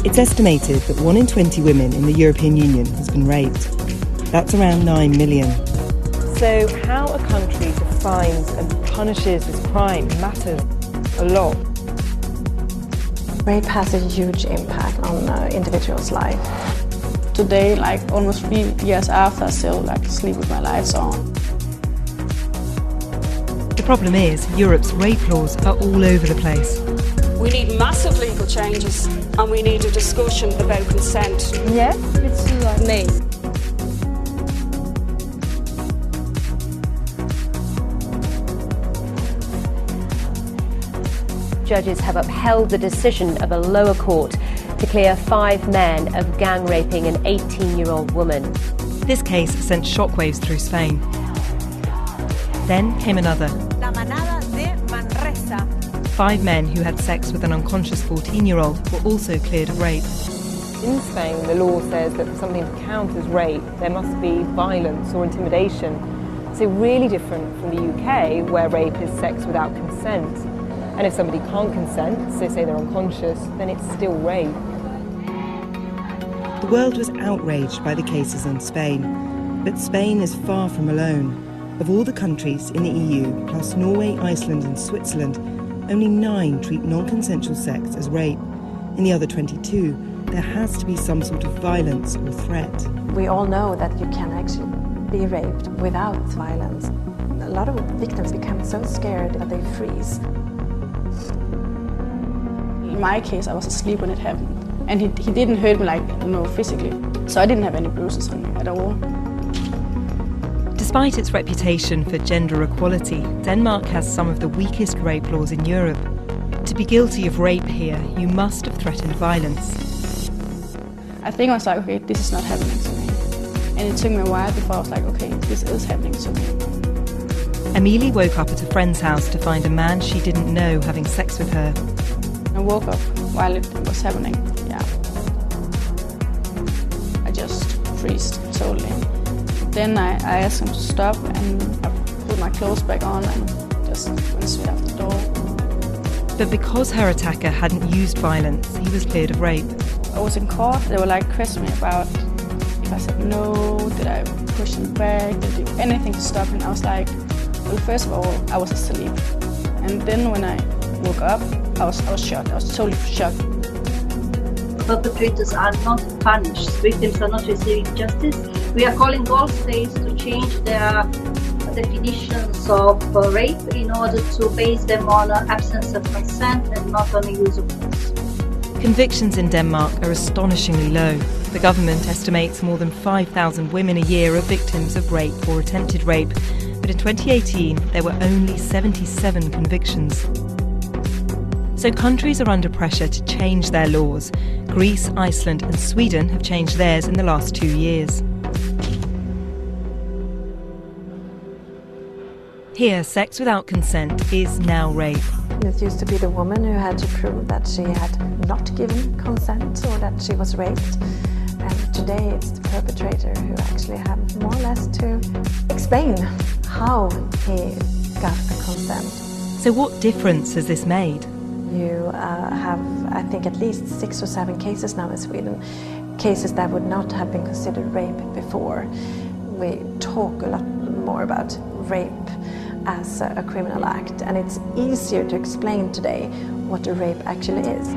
It's estimated that 1 in 20 women in the European Union has been raped. That's around 9 million. So how a country defines and punishes this crime matters a lot. Rape has a huge impact on an individual's life. Today, like almost 3 years after, I still sleep with my lights on. The problem is, Europe's rape laws are all over the place. We need massive legal changes and we need a discussion about consent. Ja, det betyder nej. Judges have upheld the decision of a lower court to clear 5 men of gang raping an 18-year-old woman. This case sent shockwaves through Spain. Then came another. 5 men who had sex with an unconscious 14-year-old were also cleared of rape. In Spain, the law says that for something to count as rape, there must be violence or intimidation. So really different from the UK, where rape is sex without consent. And if somebody can't consent, so say they're unconscious, then it's still rape. The world was outraged by the cases in Spain, but Spain is far from alone. Of all the countries in the EU, plus Norway, Iceland and Switzerland, only 9 treat non-consensual sex as rape. In the other 22, there has to be some sort of violence or threat. We all know that you can actually be raped without violence. A lot of victims become so scared that they freeze. In my case, I was asleep when it happened. And he didn't hurt me physically. So I didn't have any bruises on me at all. Despite its reputation for gender equality, Denmark has some of the weakest rape laws in Europe. To be guilty of rape here, you must have threatened violence. I think I was like, okay, this is not happening to me. And it took me a while before I was like, okay, this is happening to me. Amelie woke up at a friend's house to find a man she didn't know having sex with her. I woke up while it was happening, yeah. I just freezed totally. Then I asked him to stop and I put my clothes back on and just went straight out the door. But because her attacker hadn't used violence, he was cleared of rape. I was in court, they were questioning me about if I said no, did I push him back, did I do anything to stop him? I was like, well, first of all, I was asleep. And then when I woke up, I was shocked. I was totally shocked. Perpetrators are not punished. Victims are not receiving justice. We are calling all states to change their definitions of rape in order to base them on absence of consent and not on the use of force. Convictions in Denmark are astonishingly low. The government estimates more than 5,000 women a year are victims of rape or attempted rape. But in 2018, there were only 77 convictions. So countries are under pressure to change their laws. Greece, Iceland and Sweden have changed theirs in the last 2 years. Here, sex without consent is now rape. It used to be the woman who had to prove that she had not given consent or that she was raped. And today it's the perpetrator who actually have more or less to explain how he got the consent. So what difference has this made? You have, I think, at least 6 or 7 cases now in Sweden, cases that would not have been considered rape before. We talk a lot more about rape as a criminal act, and it's easier to explain today what a rape actually is.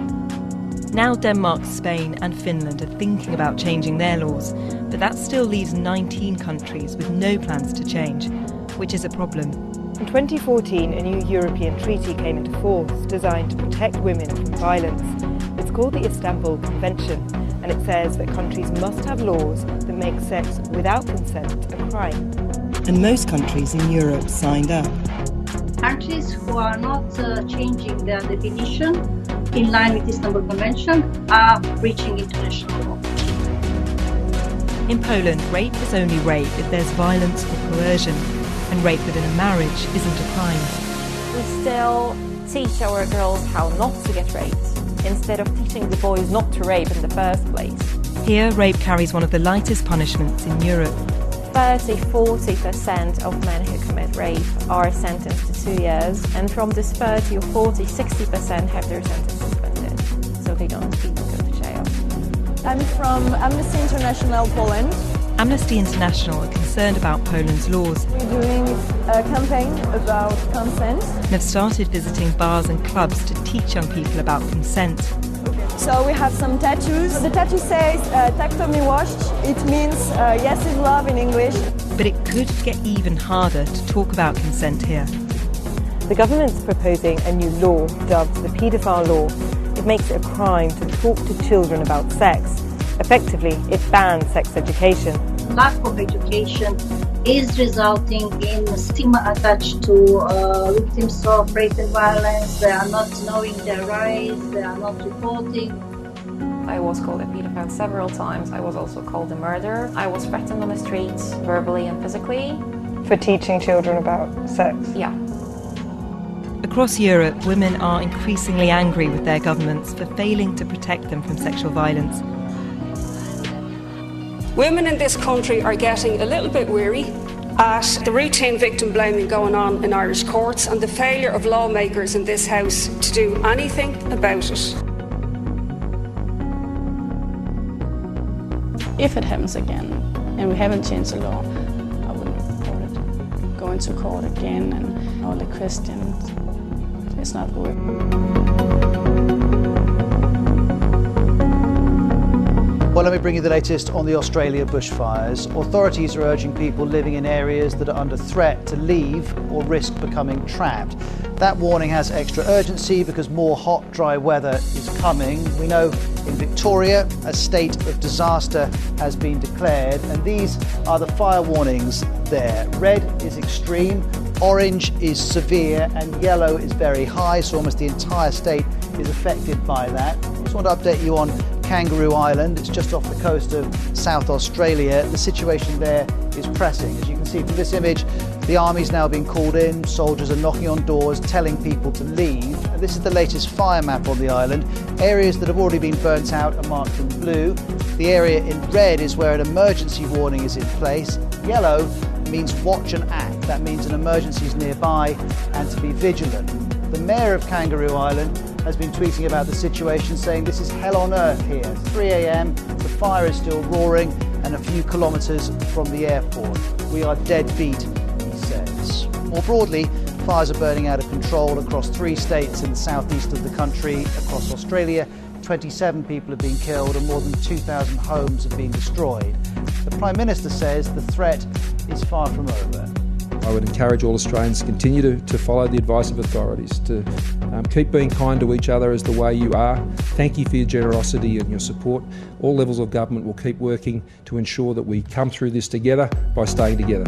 Now Denmark, Spain and Finland are thinking about changing their laws, but that still leaves 19 countries with no plans to change, which is a problem. In 2014, a new European treaty came into force designed to protect women from violence. It's called the Istanbul Convention, and it says that countries must have laws that make sex without consent a crime. And most countries in Europe signed up. Countries who are not changing their definition in line with the Istanbul Convention are breaching international law. In Poland, rape is only rape if there's violence or coercion, and rape within a marriage isn't a crime. We still teach our girls how not to get raped, instead of teaching the boys not to rape in the first place. Here, rape carries one of the lightest punishments in Europe. 30-40% of men who commit rape are sentenced to 2 years, and from this 30 or 40, 60% have their sentence suspended, so they don't even go to jail. I'm from Amnesty International Poland. Amnesty International are concerned about Poland's laws. We're doing a campaign about consent. And have started visiting bars and clubs to teach young people about consent. So we have some tattoos. The tattoo says, tak to miłość. It means yes is love in English. But it could get even harder to talk about consent here. The government's proposing a new law dubbed the paedophile law. It makes it a crime to talk to children about sex. Effectively, it bans sex education. Lack of education is resulting in stigma attached to victims of rape and violence. They are not knowing their rights, they are not reporting. I was called a paedophile several times. I was also called a murderer. I was threatened on the streets, verbally and physically. For teaching children about sex? Yeah. Across Europe, women are increasingly angry with their governments for failing to protect them from sexual violence. Women in this country are getting a little bit weary at the routine victim blaming going on in Irish courts and the failure of lawmakers in this House to do anything about it. If it happens again and we haven't changed the law, I wouldn't support it. Going to court again and all the questions, it's not worth it. Well, let me bring you the latest on the Australia bushfires. Authorities are urging people living in areas that are under threat to leave or risk becoming trapped. That warning has extra urgency because more hot, dry weather is coming. We know in Victoria, a state of disaster has been declared, and these are the fire warnings there. Red is extreme, orange is severe, and yellow is very high, so almost the entire state is affected by that. I just want to update you on Kangaroo Island. It's just off the coast of South Australia. The situation there is pressing. As you can see from this image, the army's now been called in. Soldiers are knocking on doors, telling people to leave. And this is the latest fire map on the island. Areas that have already been burnt out are marked in blue. The area in red is where an emergency warning is in place. Yellow means watch and act. That means an emergency is nearby and to be vigilant. The mayor of Kangaroo Island has been tweeting about the situation, saying this is hell on earth here. 3 a.m, the fire is still roaring and a few kilometres from the airport. We are dead beat, he says. More broadly, fires are burning out of control across 3 states in the southeast of the country. Across Australia, 27 people have been killed and more than 2,000 homes have been destroyed. The Prime Minister says the threat is far from over. I would encourage all Australians to continue to follow the advice of authorities, to keep being kind to each other as the way you are. Thank you for your generosity and your support. All levels of government will keep working to ensure that we come through this together by staying together.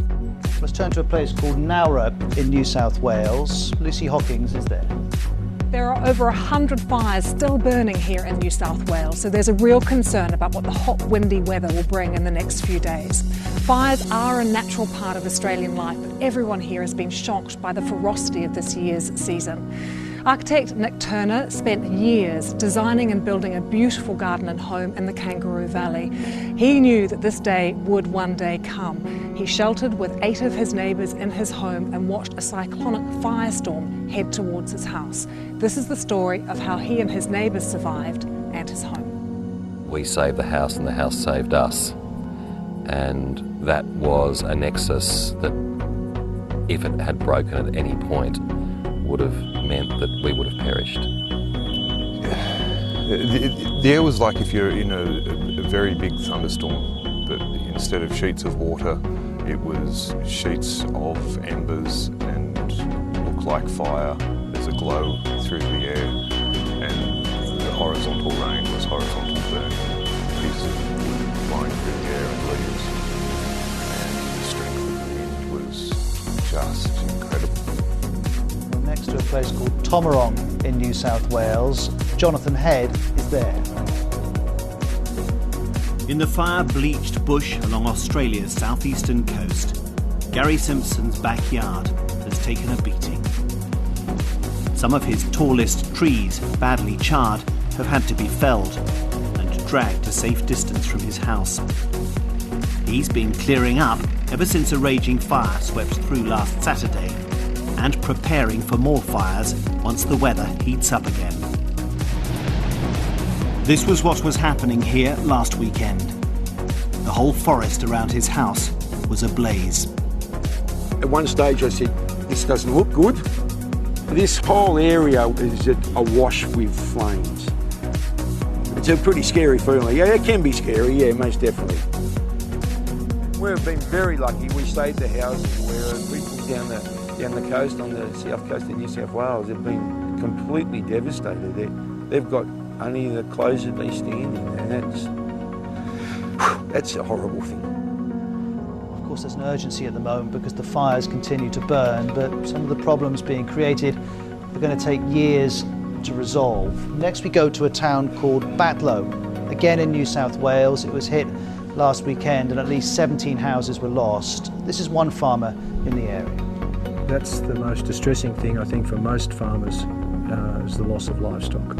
Let's turn to a place called Nowra in New South Wales. Lucy Hockings is there. There are over 100 fires still burning here in New South Wales, so there's a real concern about what the hot, windy weather will bring in the next few days. Fires are a natural part of Australian life, but everyone here has been shocked by the ferocity of this year's season. Architect Nick Turner spent years designing and building a beautiful garden and home in the Kangaroo Valley. He knew that this day would one day come. He sheltered with 8 of his neighbours in his home and watched a cyclonic firestorm head towards his house. This is the story of how he and his neighbours survived and his home. We saved the house and the house saved us. And that was a nexus that, if it had broken at any point, would have meant that we would have perished. The air was like if you're in a very big thunderstorm, but instead of sheets of water, it was sheets of embers and looked like fire. There's a glow through the air, and the horizontal rain was horizontal burning, pieces of wood flying through the air and leaves, and the strength of the wind was just incredible. Next to a place called Tomarong in New South Wales, Jonathan Head is there. In the fire-bleached bush along Australia's southeastern coast, Gary Simpson's backyard has taken a beating. Some of his tallest trees, badly charred, have had to be felled and dragged a safe distance from his house. He's been clearing up ever since a raging fire swept through last Saturday, and preparing for more fires once the weather heats up again. This was what was happening here last weekend. The whole forest around his house was ablaze. At one stage I said, this doesn't look good. This whole area is awash with flames. It's a pretty scary feeling. Yeah, it can be scary, yeah, most definitely. We've been very lucky. We stayed at the house where people down the coast, on the south coast of New South Wales, have been completely devastated. They've got only the clothes that they stand in, and that's a horrible thing. Of course, there's an urgency at the moment because the fires continue to burn, but some of the problems being created are going to take years to resolve. Next we go to a town called Batlow, again in New South Wales. It was hit last weekend and at least 17 houses were lost. This is one farmer in the area. That's the most distressing thing, I think, for most farmers, is the loss of livestock.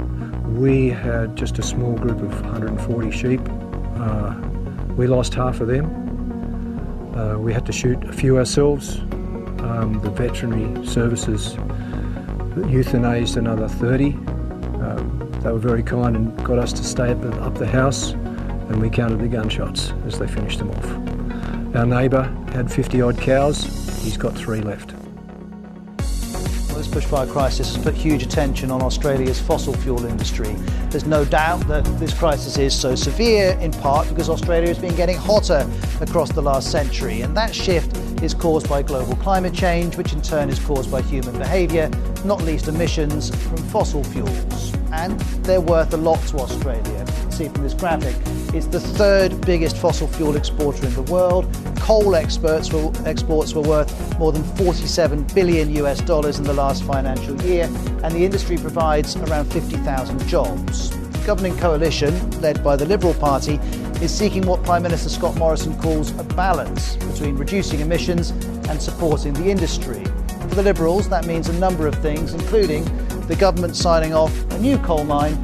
We had just a small group of 140 sheep. We lost half of them. We had to shoot a few ourselves. The veterinary services euthanized another 30. They were very kind and got us to stay up the house, and we counted the gunshots as they finished them off. Our neighbour had 50-odd cows. He's got 3 left. Well, this bushfire crisis has put huge attention on Australia's fossil fuel industry. There's no doubt that this crisis is so severe, in part because Australia has been getting hotter across the last century, and that shift is caused by global climate change, which in turn is caused by human behaviour, not least emissions from fossil fuels. And they're worth a lot to Australia. You can see from this graphic, it's the 3rd biggest fossil fuel exporter in the world. Coal exports were worth more than $47 billion in the last financial year, and the industry provides around 50,000 jobs. The governing coalition, led by the Liberal Party, is seeking what Prime Minister Scott Morrison calls a balance between reducing emissions and supporting the industry. For the Liberals, that means a number of things, including the government signing off a new coal mine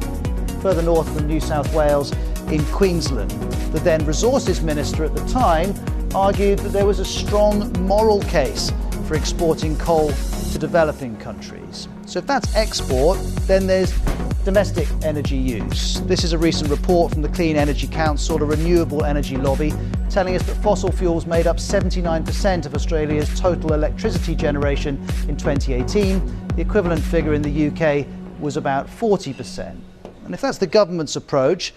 further north from New South Wales in Queensland. The then Resources Minister at the time argued that there was a strong moral case for exporting coal to developing countries. So if that's export, then there's domestic energy use. This is a recent report from the Clean Energy Council, a renewable energy lobby, telling us that fossil fuels made up 79% of Australia's total electricity generation in 2018. The equivalent figure in the UK was about 40%. And if that's the government's approach,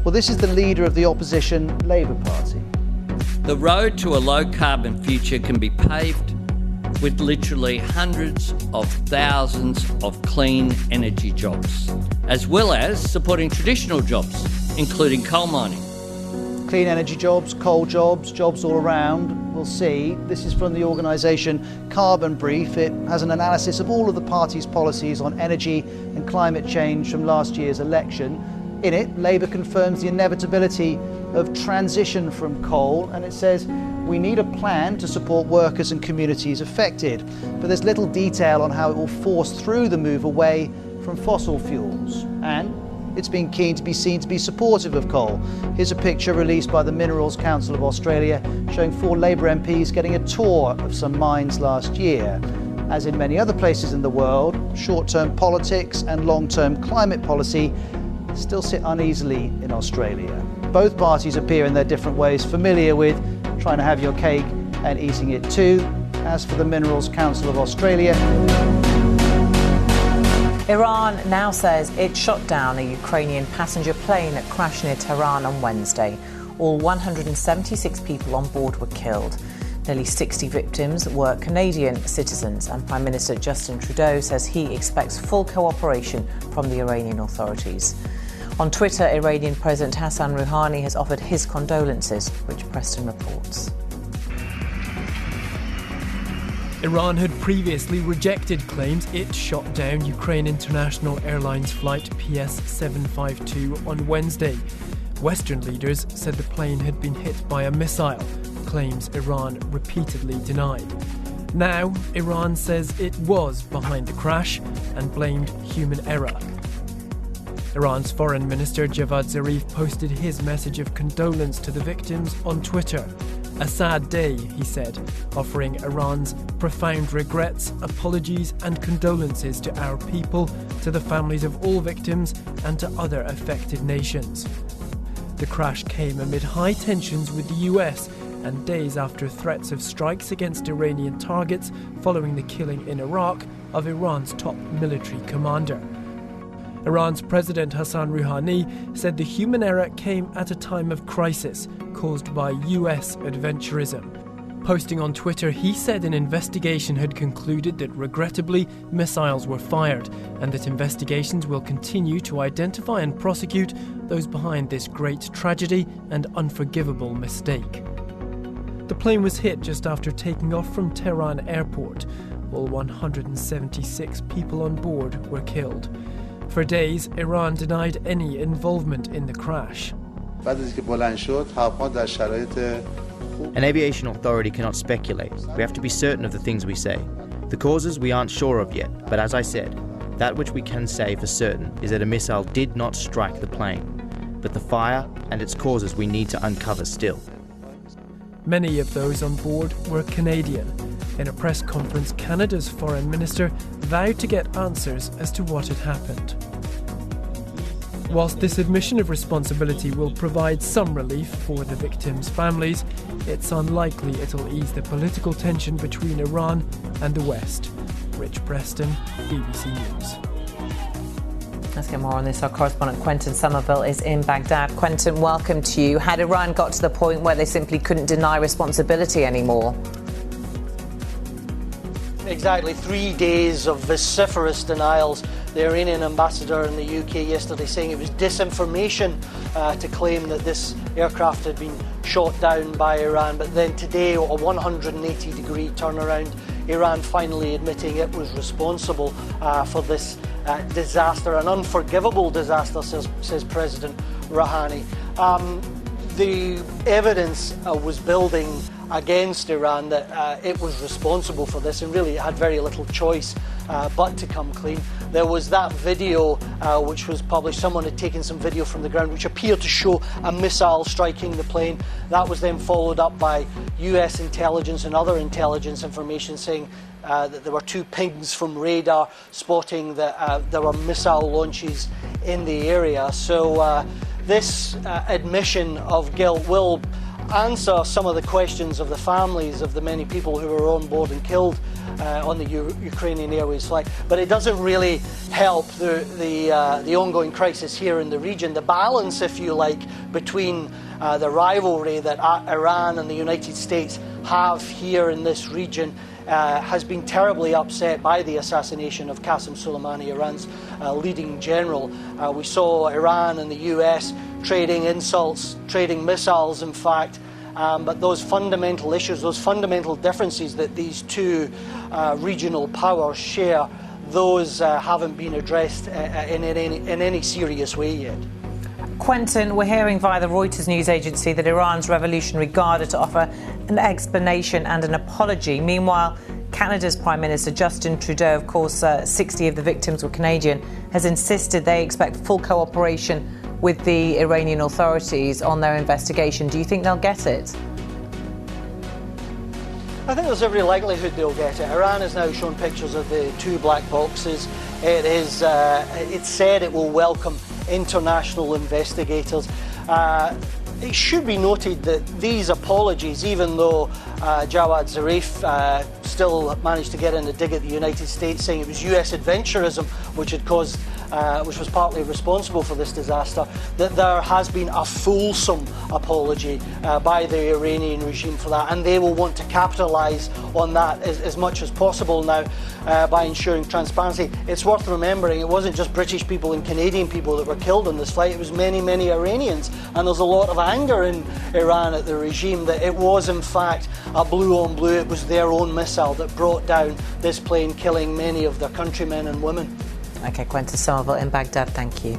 well, this is the leader of the opposition Labour Party. The road to a low-carbon future can be paved with literally hundreds of thousands of clean energy jobs, as well as supporting traditional jobs, including coal mining. Clean energy jobs, coal jobs, jobs all around, we'll see. This is from the organisation Carbon Brief. It has an analysis of all of the party's policies on energy and climate change from last year's election. In it, Labour confirms the inevitability of transition from coal, and it says we need a plan to support workers and communities affected. But there's little detail on how it will force through the move away from fossil fuels. And it's been keen to be seen to be supportive of coal. Here's a picture released by the Minerals Council of Australia showing 4 Labour MPs getting a tour of some mines last year. As in many other places in the world, short-term politics and long-term climate policy still sit uneasily in Australia. Both parties appear in their different ways familiar with trying to have your cake and eating it too. As for the Minerals Council of Australia, Iran now says it shot down a Ukrainian passenger plane that crashed near Tehran on Wednesday. All 176 people on board were killed. Nearly 60 victims were Canadian citizens, and Prime Minister Justin Trudeau says he expects full cooperation from the Iranian authorities. On Twitter, Iranian President Hassan Rouhani has offered his condolences, which Preston reports. Iran had previously rejected claims it shot down Ukraine International Airlines flight PS752 on Wednesday. Western leaders said the plane had been hit by a missile, claims Iran repeatedly denied. Now, Iran says it was behind the crash and blamed human error. Iran's Foreign Minister Javad Zarif posted his message of condolence to the victims on Twitter. A sad day, he said, offering Iran's profound regrets, apologies and condolences to our people, to the families of all victims and to other affected nations. The crash came amid high tensions with the US and days after threats of strikes against Iranian targets following the killing in Iraq of Iran's top military commander. Iran's President Hassan Rouhani said the human error came at a time of crisis caused by US adventurism. Posting on Twitter, he said an investigation had concluded that regrettably missiles were fired and that investigations will continue to identify and prosecute those behind this great tragedy and unforgivable mistake. The plane was hit just after taking off from Tehran airport. All 176 people on board were killed. For days, Iran denied any involvement in the crash. An aviation authority cannot speculate. We have to be certain of the things we say. The causes we aren't sure of yet, but as I said, that which we can say for certain is that a missile did not strike the plane. But the fire and its causes we need to uncover still. Many of those on board were Canadian. In a press conference, Canada's foreign minister vowed to get answers as to what had happened. Whilst this admission of responsibility will provide some relief for the victims' families, it's unlikely it'll ease the political tension between Iran and the West. Rich Preston, BBC News. Let's get more on this. Our correspondent Quentin Somerville is in Baghdad. Quentin, welcome to you. Had Iran got to the point where they simply couldn't deny responsibility anymore? Exactly 3 days of vociferous denials. The Iranian ambassador in the UK yesterday saying it was disinformation to claim that this aircraft had been shot down by Iran. But then today, a 180-degree turnaround, Iran finally admitting it was responsible for this disaster, an unforgivable disaster, says President Rouhani. The evidence was building against Iran that it was responsible for this, and really it had very little choice but to come clean. There was that video which was published. Someone had taken some video from the ground which appeared to show a missile striking the plane. That was then followed up by US intelligence and other intelligence information saying that there were 2 pings from radar spotting that there were missile launches in the area. So this admission of guilt will answer some of the questions of the families of the many people who were on board and killed on the Ukrainian Airways flight, but it doesn't really help the ongoing crisis here in the region. The balance, if you like, between the rivalry that Iran and the United States have here in this region has been terribly upset by the assassination of Qasem Soleimani, Iran's leading general. We saw Iran and the US trading insults, trading missiles, in fact. But those fundamental issues, those fundamental differences that these two regional powers share, those haven't been addressed in any serious way yet. Quentin, we're hearing via the Reuters news agency that Iran's Revolutionary Guard are to offer an explanation and an apology. Meanwhile, Canada's Prime Minister Justin Trudeau, of course, 60 of the victims were Canadian, has insisted they expect full cooperation with the Iranian authorities on their investigation. Do you think they'll get it? I think there's every likelihood they'll get it. Iran has now shown pictures of the 2 black boxes. It's said it will welcome international investigators. It should be noted that these apologies, even though Jawad Zarif still managed to get in a dig at the United States, saying it was US adventurism which was partly responsible for this disaster, that there has been a fulsome apology by the Iranian regime for that, and they will want to capitalise on that as much as possible now by ensuring transparency. It's worth remembering it wasn't just British people and Canadian people that were killed on this flight, it was many, many Iranians, and there's a lot of anger in Iran at the regime that it was in fact a blue on blue, it was their own missile that brought down this plane, killing many of their countrymen and women. OK, Quentin Somerville in Baghdad, thank you.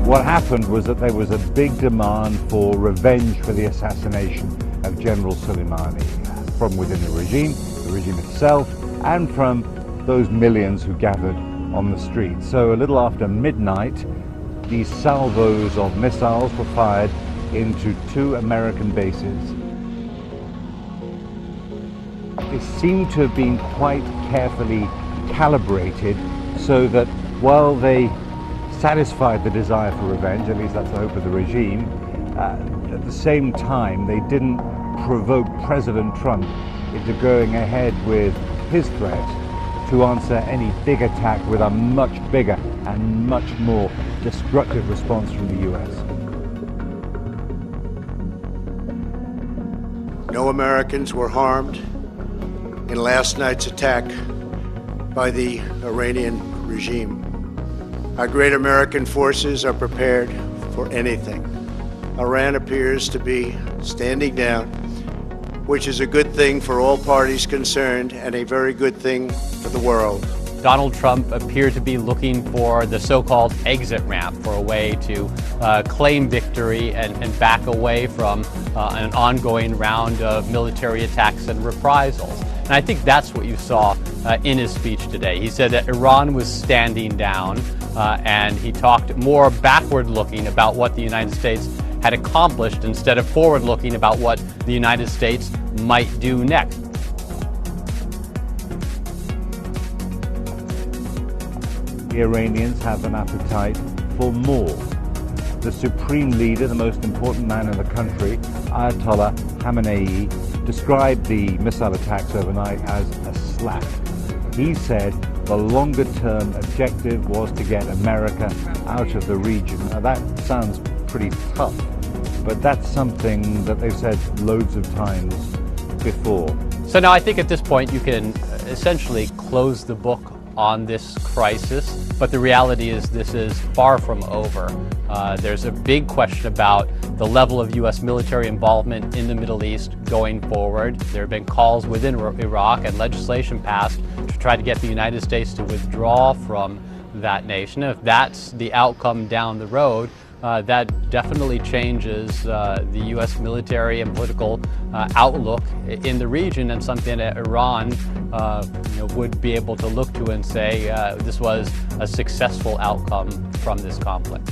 What happened was that there was a big demand for revenge for the assassination of General Soleimani from within the regime itself, and from those millions who gathered on the street. So a little after midnight, these salvos of missiles were fired into 2 American bases. They seem to have been quite carefully calibrated so that while they satisfied the desire for revenge, at least that's the hope of the regime, at the same time they didn't provoke President Trump into going ahead with his threat to answer any big attack with a much bigger and much more destructive response from the US. No Americans were harmed in last night's attack by the Iranian regime. Our great American forces are prepared for anything. Iran appears to be standing down, which is a good thing for all parties concerned and a very good thing for the world. Donald Trump appeared to be looking for the so-called exit ramp, for a way to claim victory and back away from an ongoing round of military attacks and reprisals. And I think that's what you saw in his speech today. He said that Iran was standing down, and he talked more backward-looking about what the United States had accomplished instead of forward-looking about what the United States might do next. The Iranians have an appetite for more. The supreme leader, the most important man in the country, Ayatollah Khamenei, described the missile attacks overnight as a slap. He said the longer-term objective was to get America out of the region. Now that sounds pretty tough, but that's something that they've said loads of times before. So now I think at this point you can essentially close the book on this crisis, but the reality is this is far from over. There's a big question about the level of U.S. military involvement in the Middle East going forward. There have been calls within Iraq and legislation passed to try to get the United States to withdraw from that nation. If that's the outcome down the road, that definitely changes the U.S. military and political outlook in the region, and something that Iran would be able to look to and say this was a successful outcome from this conflict.